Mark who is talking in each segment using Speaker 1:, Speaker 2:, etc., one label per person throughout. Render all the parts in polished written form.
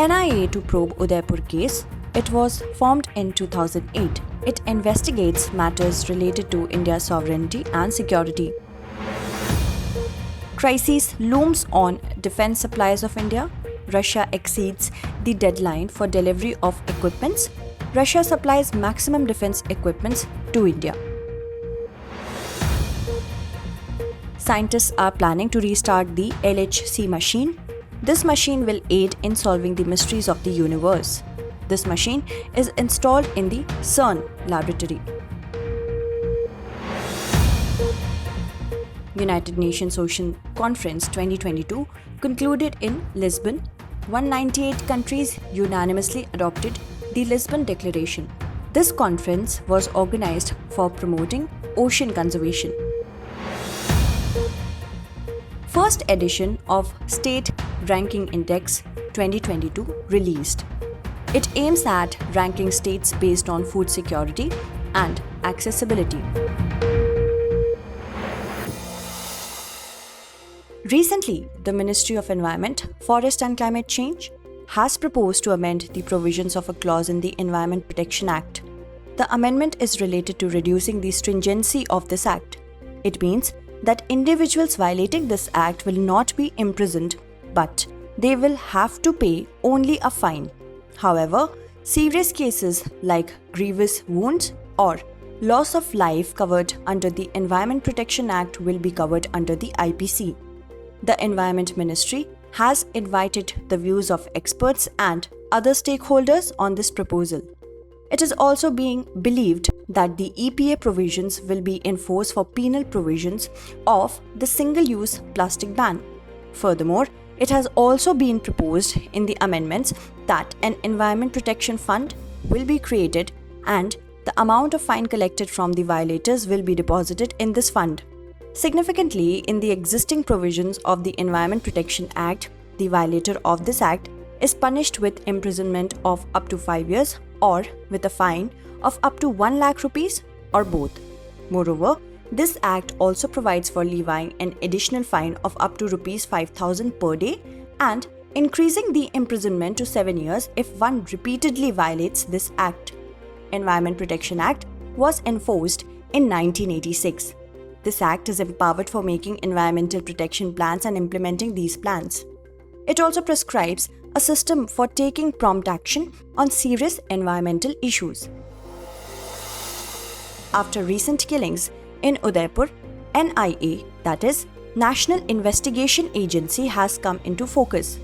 Speaker 1: NIA to probe Udaipur case. It was formed in 2008. It investigates matters related to India's sovereignty and security. Crisis looms on defense supplies of India. Russia exceeds the deadline for delivery of equipments. Russia supplies maximum defense equipments to India. Scientists are planning to restart the LHC machine. This machine will aid in solving the mysteries of the universe. This machine is installed in the CERN laboratory. United Nations Ocean Conference 2022 concluded in Lisbon. 198 countries unanimously adopted the Lisbon Declaration. This conference was organized for promoting ocean conservation. First edition of State Ranking Index 2022 released. It aims at ranking states based on food security and accessibility. Recently, the Ministry of Environment, Forest and Climate Change has proposed to amend the provisions of a clause in the Environment Protection Act. The amendment is related to reducing the stringency of this act. It means that individuals violating this act will not be imprisoned, but they will have to pay only a fine. However, serious cases like grievous wounds or loss of life covered under the Environment Protection Act will be covered under the IPC. The Environment Ministry has invited the views of experts and other stakeholders on this proposal. It is also being believed that the EPA provisions will be enforced for penal provisions of the single-use plastic ban. Furthermore, it has also been proposed in the amendments that an Environment Protection Fund will be created and the amount of fine collected from the violators will be deposited in this fund. Significantly, in the existing provisions of the Environment Protection Act, the violator of this act is punished with imprisonment of up to 5 years or with a fine of up to 1 lakh rupees or both. Moreover, this act also provides for levying an additional fine of up to rupees 5,000 per day and increasing the imprisonment to 7 years if one repeatedly violates this act. Environment Protection Act was enforced in 1986. This act is empowered for making environmental protection plans and implementing these plans. It also prescribes a system for taking prompt action on serious environmental issues. After recent killings in Udaipur, NIA, that is, National Investigation Agency, has come into focus.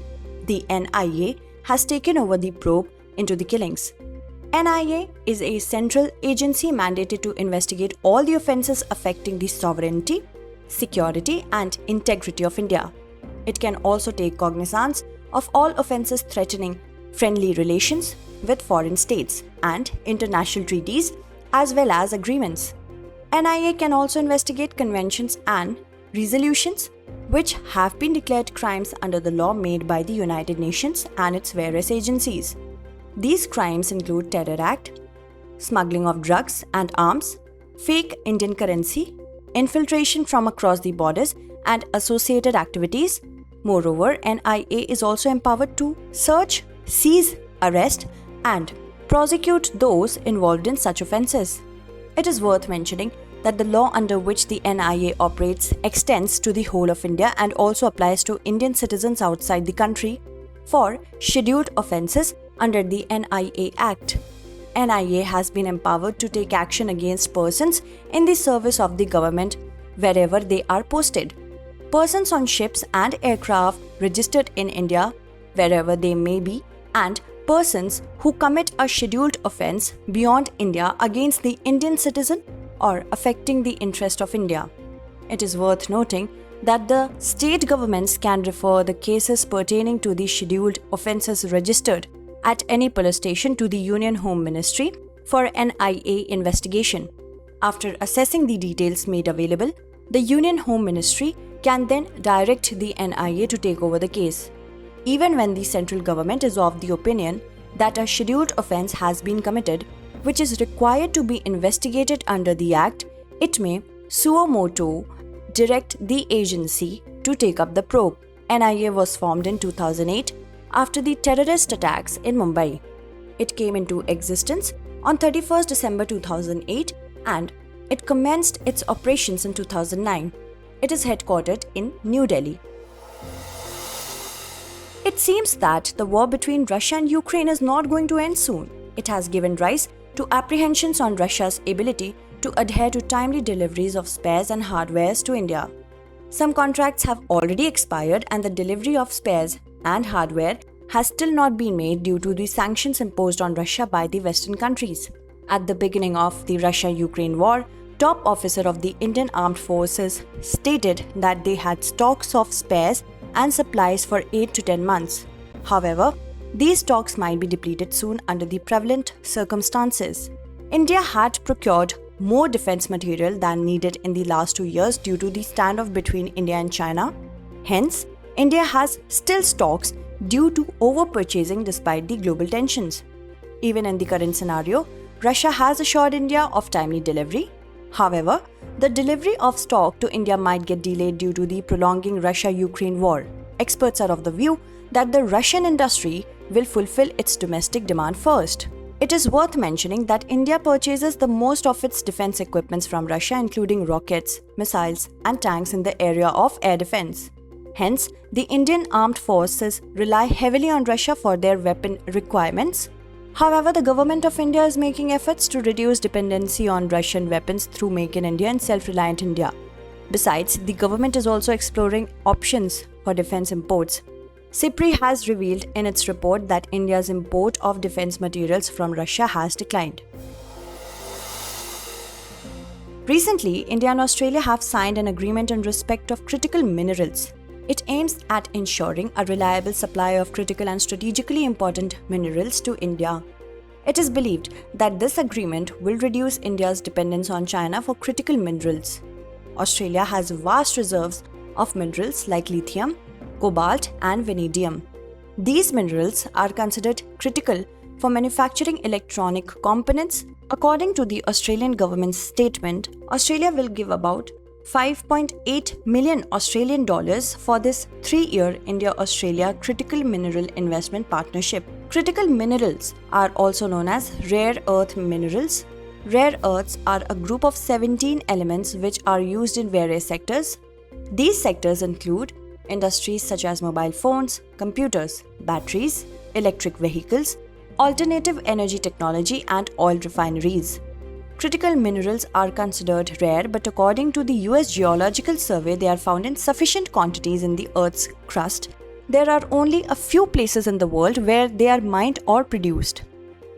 Speaker 1: The NIA has taken over the probe into the killings. NIA is a central agency mandated to investigate all the offences affecting the sovereignty, security, and integrity of India. It can also take cognizance of all offences threatening friendly relations with foreign states and international treaties as well as agreements. NIA can also investigate conventions and resolutions which have been declared crimes under the law made by the United Nations and its various agencies. These crimes include Terror Act, smuggling of drugs and arms, fake Indian currency, infiltration from across the borders, and associated activities. Moreover, NIA is also empowered to search, seize, arrest, and prosecute those involved in such offences. It is worth mentioning that the law under which the NIA operates extends to the whole of India and also applies to Indian citizens outside the country for scheduled offences under the NIA Act. NIA has been empowered to take action against persons in the service of the government wherever they are posted. Persons on ships and aircraft registered in India, wherever they may be, and persons who commit a scheduled offence beyond India against the Indian citizen or affecting the interest of India. It is worth noting that the state governments can refer the cases pertaining to the scheduled offences registered at any police station to the Union Home Ministry for NIA investigation. After assessing the details made available, the Union Home Ministry can then direct the NIA to take over the case. Even when the central government is of the opinion that a scheduled offence has been committed, which is required to be investigated under the Act, it may suo motu direct the agency to take up the probe. NIA was formed in 2008 after the terrorist attacks in Mumbai. It came into existence on 31st December 2008 and it commenced its operations in 2009. It is headquartered in New Delhi. It seems that the war between Russia and Ukraine is not going to end soon. It has given rise to apprehensions on Russia's ability to adhere to timely deliveries of spares and hardwares to India. Some contracts have already expired and the delivery of spares and hardware has still not been made due to the sanctions imposed on Russia by the Western countries. At the beginning of the Russia-Ukraine war, top officer of the Indian Armed Forces stated that they had stocks of spares and supplies for 8 to 10 months. However, these stocks might be depleted soon under the prevalent circumstances. India had procured more defense material than needed in the last 2 years due to the standoff between India and China. Hence, India has still stocks due to over-purchasing despite the global tensions. Even in the current scenario, Russia has assured India of timely delivery. However, the delivery of stock to India might get delayed due to the prolonging Russia-Ukraine war. Experts are of the view that the Russian industry will fulfill its domestic demand first. It is worth mentioning that India purchases the most of its defense equipments from Russia, including rockets, missiles, and tanks in the area of air defense. Hence, the Indian armed forces rely heavily on Russia for their weapon requirements. However, the government of India is making efforts to reduce dependency on Russian weapons through Make in India and Self-Reliant India. Besides, the government is also exploring options for defense imports. SIPRI has revealed in its report that India's import of defense materials from Russia has declined. Recently, India and Australia have signed an agreement in respect of critical minerals. It aims at ensuring a reliable supply of critical and strategically important minerals to India. It is believed that this agreement will reduce India's dependence on China for critical minerals. Australia has vast reserves of minerals like lithium, cobalt, and vanadium. These minerals are considered critical for manufacturing electronic components. According to the Australian government's statement, Australia will give about 5.8 million Australian dollars for this 3-year India-Australia Critical Mineral Investment Partnership. Critical minerals are also known as rare earth minerals. Rare earths are a group of 17 elements which are used in various sectors. These sectors include industries such as mobile phones, computers, batteries, electric vehicles, alternative energy technology, and oil refineries. Critical minerals are considered rare, but according to the US Geological Survey, they are found in sufficient quantities in the Earth's crust. There are only a few places in the world where they are mined or produced.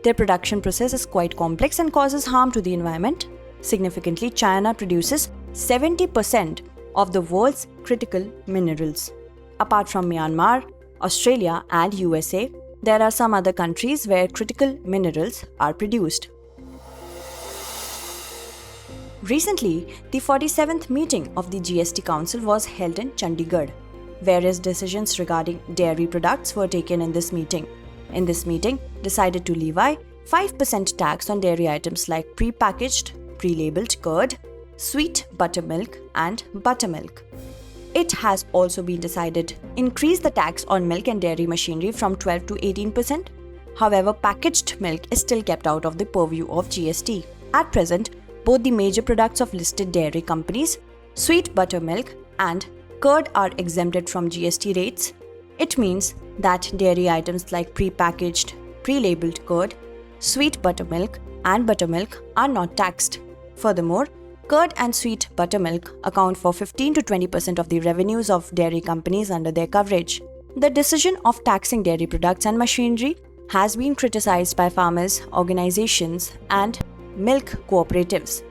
Speaker 1: Their production process is quite complex and causes harm to the environment. Significantly, China produces 70% of the world's critical minerals. Apart from Myanmar, Australia, and USA, there are some other countries where critical minerals are produced. Recently, the 47th meeting of the GST Council was held in Chandigarh. Various decisions regarding dairy products were taken in this meeting. In this meeting, decided to levy 5% tax on dairy items like pre-packaged, pre-labeled curd, sweet buttermilk, and buttermilk. It has also been decided increase the tax on milk and dairy machinery from 12 to 18%. However, packaged milk is still kept out of the purview of GST. At present, both the major products of listed dairy companies, sweet buttermilk and curd, are exempted from GST rates. It means that dairy items like pre-packaged, pre-labeled curd, sweet buttermilk, and buttermilk are not taxed. Furthermore, curd and sweet buttermilk account for 15 to 20% of the revenues of dairy companies under their coverage. The decision of taxing dairy products and machinery has been criticized by farmers, organizations, and milk cooperatives.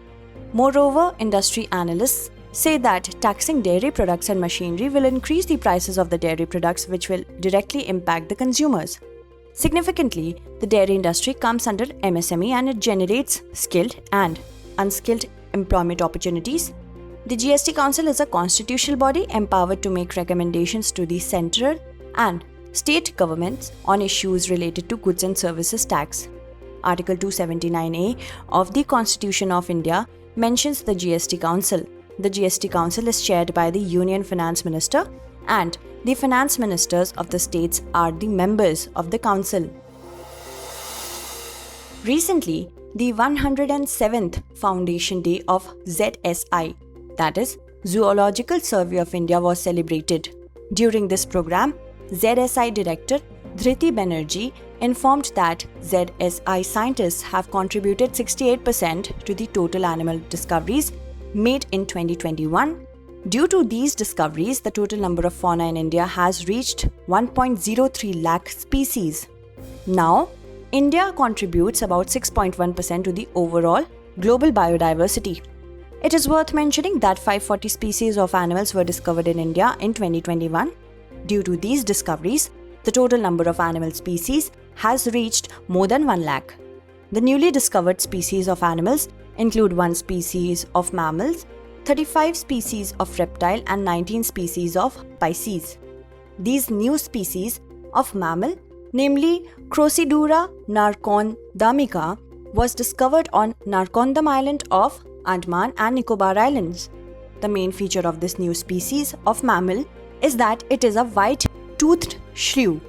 Speaker 1: Moreover, industry analysts say that taxing dairy products and machinery will increase the prices of the dairy products, which will directly impact the consumers. Significantly, the dairy industry comes under MSME and it generates skilled and unskilled employment opportunities. The GST Council is a constitutional body empowered to make recommendations to the central and state governments on issues related to goods and services tax. Article 279A of the Constitution of India mentions the GST Council. The GST Council is chaired by the Union Finance Minister and The finance ministers of the states are the members of the council. Recently, the 107th Foundation Day of ZSI, that is, Zoological Survey of India, was celebrated. During this program, ZSI Director Drishti Banerjee informed that ZSI scientists have contributed 68% to the total animal discoveries made in 2021. Due to these discoveries, the total number of fauna in India has reached 1.03 lakh species. Now, India contributes about 6.1% to the overall global biodiversity. It is worth mentioning that 540 species of animals were discovered in India in 2021. Due to these discoveries, the total number of animal species has reached more than 1 lakh. The newly discovered species of animals include 1 species of mammals, 35 species of reptile and 19 species of Pisces. These new species of mammal, namely Crocidura narcondamica, was discovered on Narcondam Island of Andaman and Nicobar Islands. The main feature of this new species of mammal is that it is a white-toothed shrew.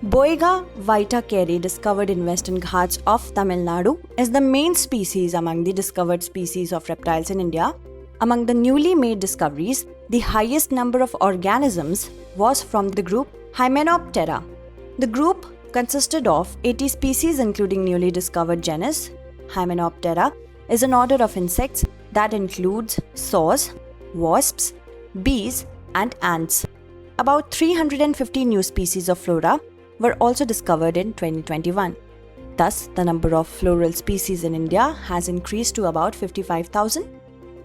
Speaker 1: Boiga vitacaire, discovered in Western Ghats of Tamil Nadu, is the main species among the discovered species of reptiles in India. Among the newly made discoveries, the highest number of organisms was from the group Hymenoptera. The group consisted of 80 species including newly discovered genus. Hymenoptera is an order of insects that includes saws, wasps, bees, and ants. About 350 new species of flora were also discovered in 2021. Thus, the number of floral species in India has increased to about 55,000.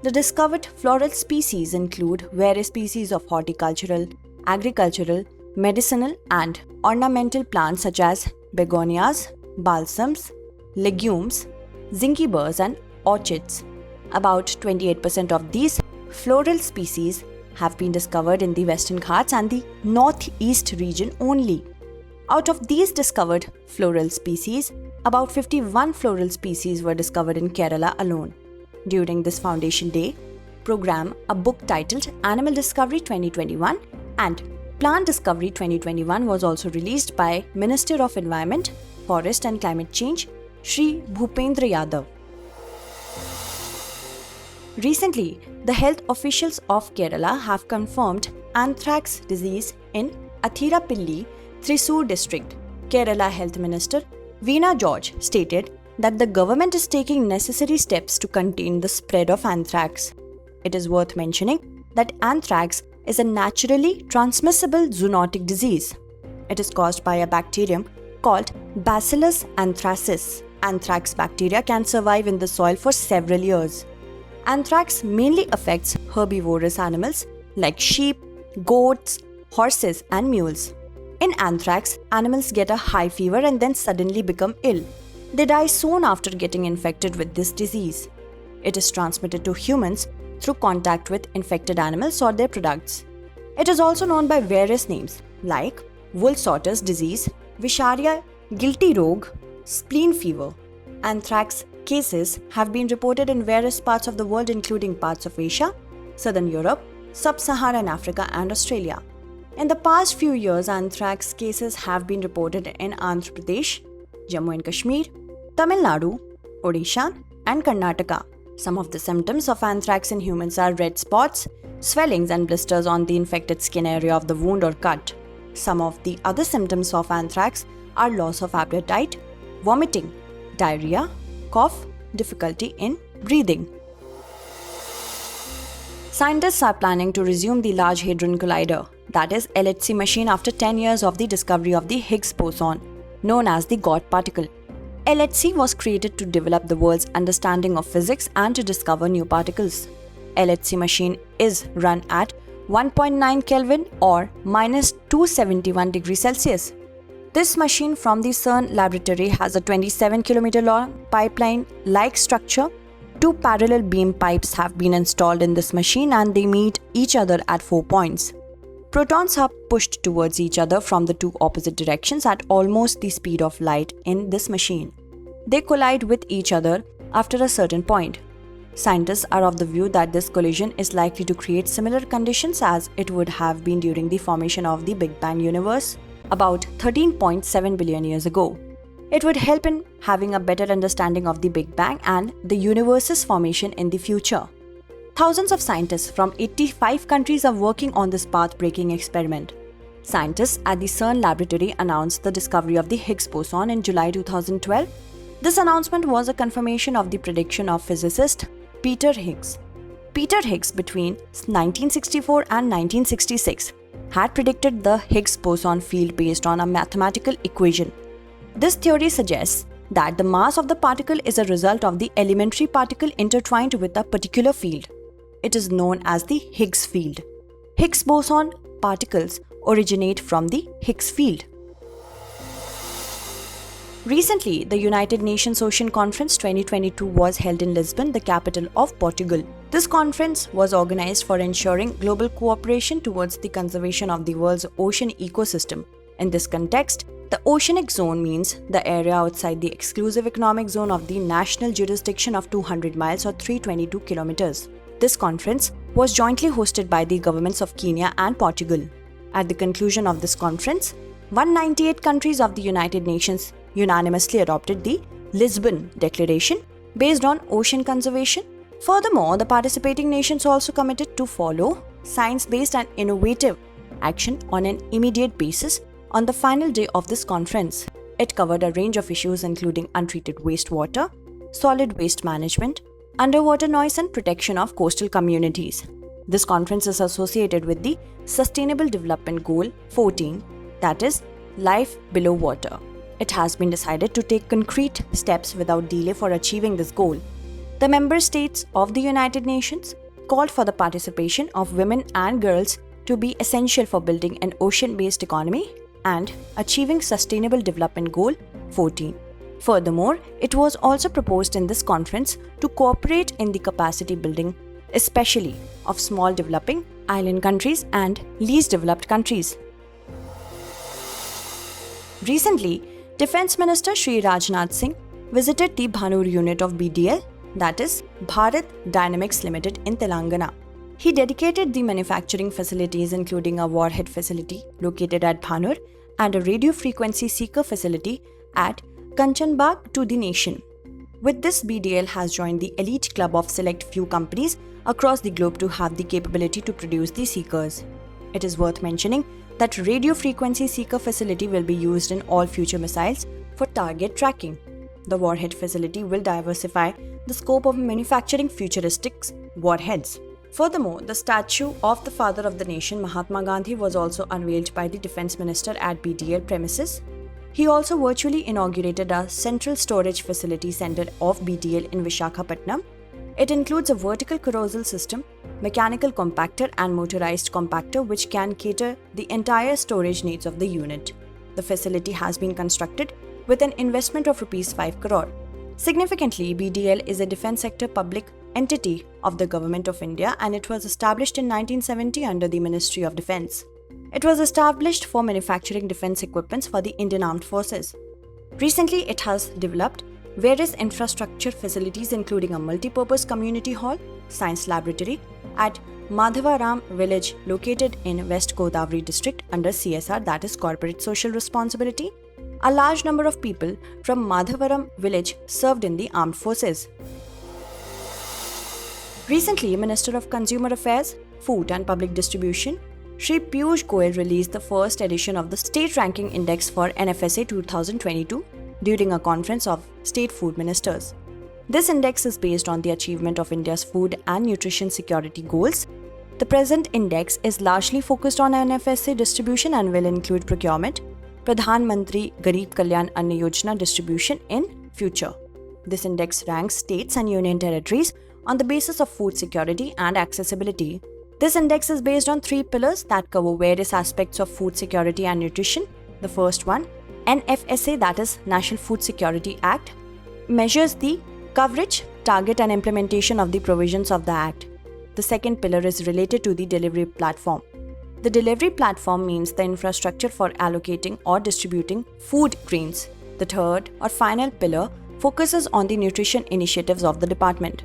Speaker 1: The discovered floral species include various species of horticultural, agricultural, medicinal, and ornamental plants such as begonias, balsams, legumes, zingiberas, and orchids. About 28% of these floral species have been discovered in the Western Ghats and the Northeast region only. Out of these discovered floral species, about 51 floral species were discovered in Kerala alone. During this Foundation Day program, a book titled Animal Discovery 2021 and Plant Discovery 2021 was also released by Minister of Environment, Forest and Climate Change, Shri Bhupendra Yadav. Recently, the health officials of Kerala have confirmed anthrax disease in Athirapilli, Thrissur district. Kerala Health Minister Veena George stated that the government is taking necessary steps to contain the spread of anthrax. It is worth mentioning that anthrax is a naturally transmissible zoonotic disease. It is caused by a bacterium called Bacillus anthracis. Anthrax bacteria can survive in the soil for several years. Anthrax mainly affects herbivorous animals like sheep, goats, horses, and mules. In anthrax, animals get a high fever and then suddenly become ill. They die soon after getting infected with this disease. It is transmitted to humans through contact with infected animals or their products. It is also known by various names like wool sorter's disease, Visharia guilty rog, spleen fever. Anthrax cases have been reported in various parts of the world including parts of Asia, Southern Europe, Sub-Saharan Africa and Australia. In the past few years, anthrax cases have been reported in Andhra Pradesh, Jammu and Kashmir, Tamil Nadu, Odisha and Karnataka. Some of the symptoms of anthrax in humans are red spots, swellings and blisters on the infected skin area of the wound or cut. Some of the other symptoms of anthrax are loss of appetite, vomiting, diarrhea, cough, difficulty in breathing. Scientists are planning to resume the Large Hadron Collider, that is LHC machine, after 10 years of the discovery of the Higgs Boson, known as the God particle. LHC was created to develop the world's understanding of physics and to discover new particles. LHC machine is run at 1.9 Kelvin or minus 271 degrees Celsius. This machine from the CERN laboratory has a 27 km long pipeline-like structure. 2 parallel beam pipes have been installed in this machine and they meet each other at 4 points. Protons are pushed towards each other from the 2 opposite directions at almost the speed of light in this machine. They collide with each other after a certain point. Scientists are of the view that this collision is likely to create similar conditions as it would have been during the formation of the Big Bang universe about 13.7 billion years ago. It would help in having a better understanding of the Big Bang and the universe's formation in the future. Thousands of scientists from 85 countries are working on this path-breaking experiment. Scientists at the CERN laboratory announced the discovery of the Higgs Boson in July 2012. This announcement was a confirmation of the prediction of physicist Peter Higgs. Peter Higgs, between 1964 and 1966, had predicted the Higgs boson field based on a mathematical equation. This theory suggests that the mass of the particle is a result of the elementary particle intertwined with a particular field. It is known as the Higgs field. Higgs boson particles originate from the Higgs field. Recently, the United Nations Ocean Conference 2022 was held in Lisbon, the capital of Portugal. This conference was organized for ensuring global cooperation towards the conservation of the world's ocean ecosystem. In this context, the oceanic zone means the area outside the exclusive economic zone of the national jurisdiction of 200 miles or 322 kilometers. This conference was jointly hosted by the governments of Kenya and Portugal. At the conclusion of this conference, 198 countries of the United Nations unanimously adopted the Lisbon Declaration based on ocean conservation. Furthermore, the participating nations also committed to follow science-based and innovative action on an immediate basis on the final day of this conference. It covered a range of issues including untreated wastewater, solid waste management, underwater noise and protection of coastal communities. This conference is associated with the Sustainable Development Goal 14, that is, life below water. It has been decided to take concrete steps without delay for achieving this goal. The member states of the United Nations called for the participation of women and girls to be essential for building an ocean-based economy and achieving Sustainable Development Goal 14. Furthermore, it was also proposed in this conference to cooperate in the capacity building, especially of small developing island countries and least developed countries. Recently, Defence Minister Shri Rajnath Singh visited the Bhanur unit of BDL, that is, Bharat Dynamics Limited in Telangana. He dedicated the manufacturing facilities including a warhead facility located at Bhanur and a radio frequency seeker facility at Kanchanbag to the nation. With this, BDL has joined the elite club of select few companies across the globe to have the capability to produce the seekers. It is worth mentioning that radio frequency seeker facility will be used in all future missiles for target tracking. The warhead facility will diversify the scope of manufacturing futuristic warheads. Furthermore, the statue of the father of the nation, Mahatma Gandhi, was also unveiled by the defense minister at BDL premises. He also virtually inaugurated a central storage facility center of BDL in Visakhapatnam. It includes a vertical carousel system, mechanical compactor and motorized compactor which can cater the entire storage needs of the unit. The facility has been constructed with an investment of Rs 5 crore. Significantly, BDL is a defense sector public entity of the Government of India and it was established in 1970 under the Ministry of Defence. It was established for manufacturing defense equipments for the Indian Armed Forces. Recently, it has developed various infrastructure facilities including a multi-purpose community hall, science laboratory at Madhavaram village located in West Godavari district under CSR, that is Corporate Social Responsibility. A large number of people from Madhavaram village served in the armed forces. Recently, Minister of Consumer Affairs, Food and Public Distribution, Shri Piyush Goyal released the first edition of the State Ranking Index for NFSA 2022 during a conference of state food ministers. This index is based on the achievement of India's food and nutrition security goals. The present index is largely focused on NFSA distribution and will include procurement, Pradhan Mantri Garib Kalyan Ann Yojana distribution in future. This index ranks states and union territories on the basis of food security and accessibility. This index is based on 3 pillars that cover various aspects of food security and nutrition. The first one, NFSA, that is National Food Security Act, measures the coverage, target and implementation of the provisions of the Act. The second pillar is related to the delivery platform. The delivery platform means the infrastructure for allocating or distributing food grains. The third or final pillar focuses on the nutrition initiatives of the department.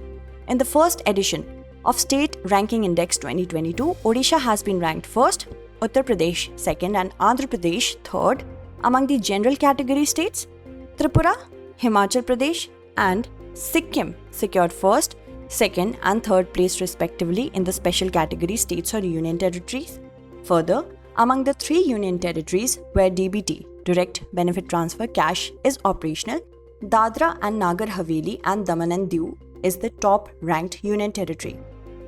Speaker 1: In the first edition of State Ranking Index 2022, Odisha has been ranked first, Uttar Pradesh second and Andhra Pradesh third among the general category states. Tripura, Himachal Pradesh and Sikkim secured first, second and third place respectively in the special category states or union territories. Further, among the 3 union territories where DBT, Direct Benefit Transfer cash, is operational, Dadra and Nagar Haveli and Daman and Diu is the top ranked union territory.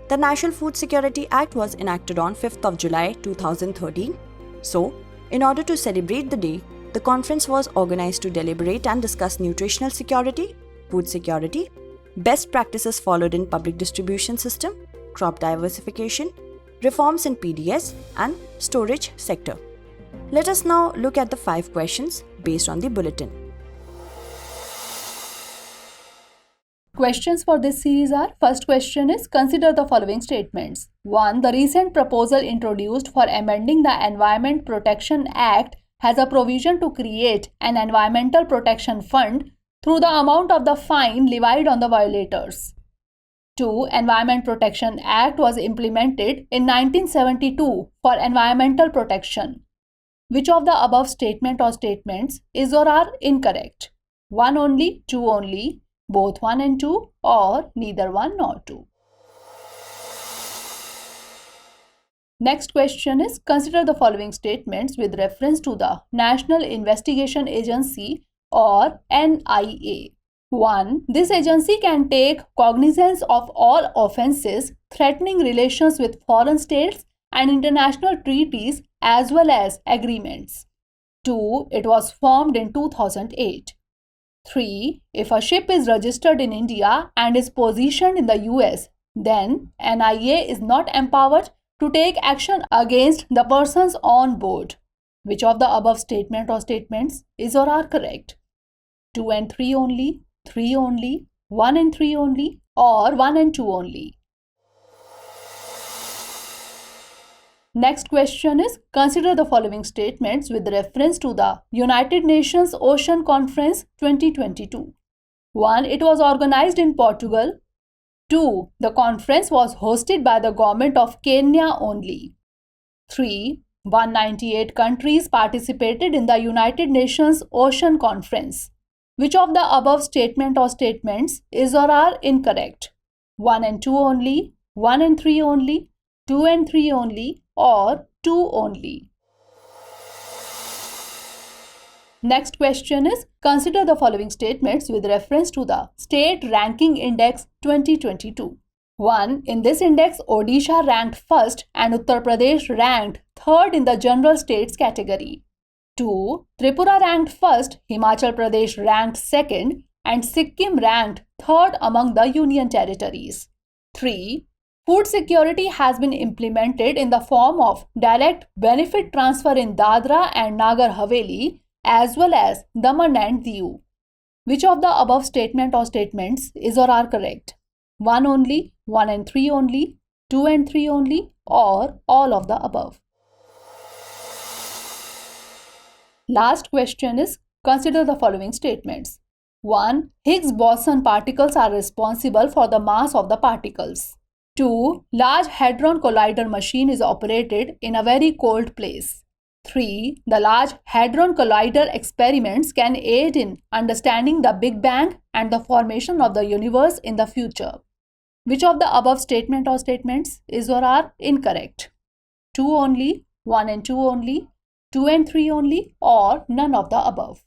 Speaker 1: The National Food Security Act was enacted on 5th of July 2013. So, in order to celebrate the day, the conference was organized to deliberate and discuss nutritional security, food security, best practices followed in public distribution system, crop diversification, reforms in PDS and storage sector. Let us now look at the 5 questions based on the bulletin.
Speaker 2: Questions for this series are: first question is, consider the following statements. 1. The recent proposal introduced for amending the Environment Protection Act has a provision to create an environmental protection fund through the amount of the fine levied on the violators. 2. Environment Protection Act was implemented in 1972 for environmental protection. Which of the above statement or statements is or are incorrect? 1 only, 2 only, both 1 and 2, or neither 1 nor 2. Next question is, consider the following statements with reference to the National Investigation Agency or NIA. 1. This agency can take cognizance of all offences threatening relations with foreign states and international treaties as well as agreements. 2. It was formed in 2008. 3. If a ship is registered in India and is positioned in the US, then NIA is not empowered to take action against the persons on board. Which of the above statement or statements is or are correct? 2 and 3 only, 3 only, 1 and 3 only, or 1 and 2 only. Next question is, consider the following statements with reference to the United Nations Ocean Conference 2022. 1. It was organized in Portugal. 2. The conference was hosted by the government of Kenya only. 3. 198 countries participated in the United Nations Ocean Conference. Which of the above statement or statements is or are incorrect? 1 and 2 only, 1 and 3 only, 2 and 3 only, or 2 only. Next question is, consider the following statements with reference to the State Ranking Index 2022. 1. In this index, Odisha ranked first and Uttar Pradesh ranked third in the general states category. 2. Tripura ranked first, Himachal Pradesh ranked second, and Sikkim ranked third among the union territories. 3. Food security has been implemented in the form of direct benefit transfer in Dadra and Nagar Haveli as well as Daman and Diu. Which of the above statement or statements is or are correct? 1 only, 1 and 3 only, 2 and 3 only, or all of the above. Last question is, consider the following statements. 1. Higgs Boson particles are responsible for the mass of the particles. 2. Large Hadron Collider machine is operated in a very cold place. 3. The Large Hadron Collider experiments can aid in understanding the Big Bang and the formation of the universe in the future. Which of the above statement or statements is or are incorrect? 2 only, 1 and 2 only, 2 and 3 only, or none of the above.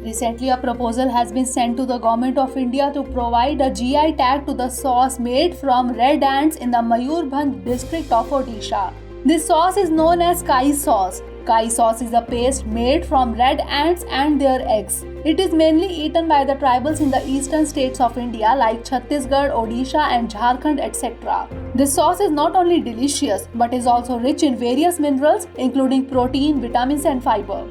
Speaker 2: Recently, a proposal has been sent to the Government of India to provide a GI tag to the sauce made from red ants in the Mayurbhanj district of Odisha. This sauce is known as kai sauce. Kai sauce is a paste made from red ants and their eggs. It is mainly eaten by the tribals in the eastern states of India like Chhattisgarh, Odisha and Jharkhand, etc. This sauce is not only delicious but is also rich in various minerals including protein, vitamins and fiber.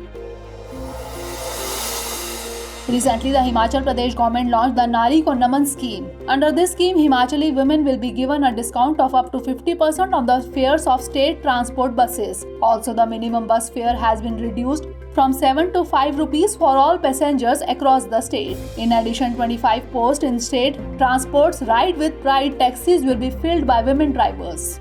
Speaker 2: Recently, the Himachal Pradesh government launched the Nari Ko Naman scheme. Under this scheme, Himachali women will be given a discount of up to 50% on the fares of state transport buses. Also, the minimum bus fare has been reduced from 7 to 5 rupees for all passengers across the state. In addition, 25 post-in-state transports Ride with Pride taxis will be filled by women drivers.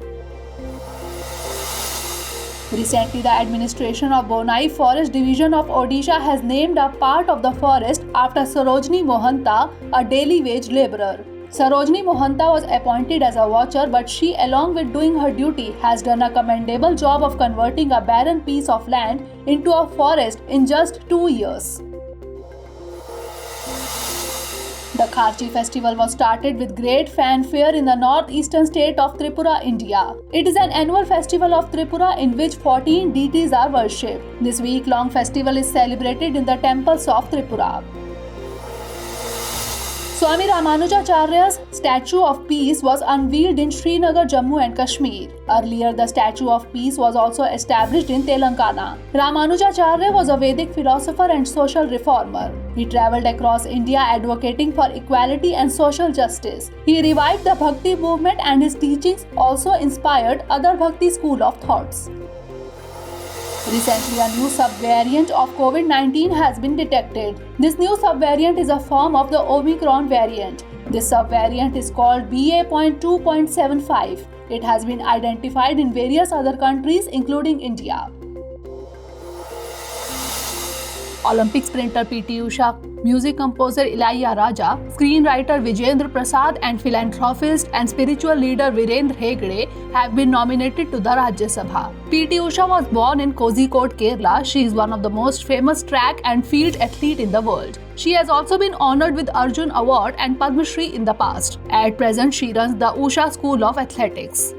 Speaker 2: Recently, the administration of Bonai Forest Division of Odisha has named a part of the forest after Sarojini Mohanta, a daily wage labourer. Sarojini Mohanta was appointed as a watcher, but she, along with doing her duty, has done a commendable job of converting a barren piece of land into a forest in just 2 years. The Kharchi festival was started with great fanfare in the northeastern state of Tripura, India. It is an annual festival of Tripura in which 14 deities are worshipped. This week-long festival is celebrated in the temples of Tripura. Swami Ramanujacharya's Statue of Peace was unveiled in Srinagar, Jammu and Kashmir. Earlier, the Statue of Peace was also established in Telangana. Ramanujacharya was a Vedic philosopher and social reformer. He travelled across India advocating for equality and social justice. He revived the Bhakti movement, and his teachings also inspired other Bhakti school of thoughts. Recently, a new subvariant of COVID-19 has been detected. This new subvariant is a form of the Omicron variant. This subvariant is called BA.2.75. It has been identified in various other countries, including India. Olympic sprinter P.T. Usha, music composer Ilaiya Raja, screenwriter Vijendra Prasad, and philanthropist and spiritual leader Virendra Hegde have been nominated to the Rajya Sabha. P.T. Usha was born in Kozhikode, Kerala. She is one of the most famous track and field athlete in the world. She has also been honored with Arjun Award and Padma Shri in the past. At present, she runs the Usha School of Athletics.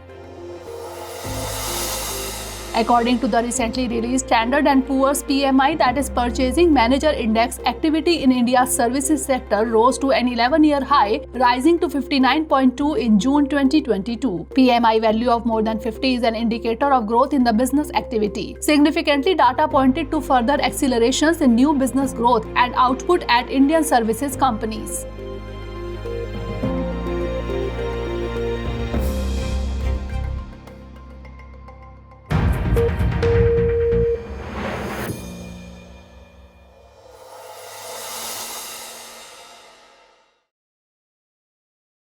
Speaker 2: According to the recently released Standard & Poor's PMI, that is Purchasing Manager Index, activity in India's services sector rose to an 11-year high, rising to 59.2 in June 2022. PMI value of more than 50 is an indicator of growth in the business activity. Significantly, data pointed to further accelerations in new business growth and output at Indian services companies.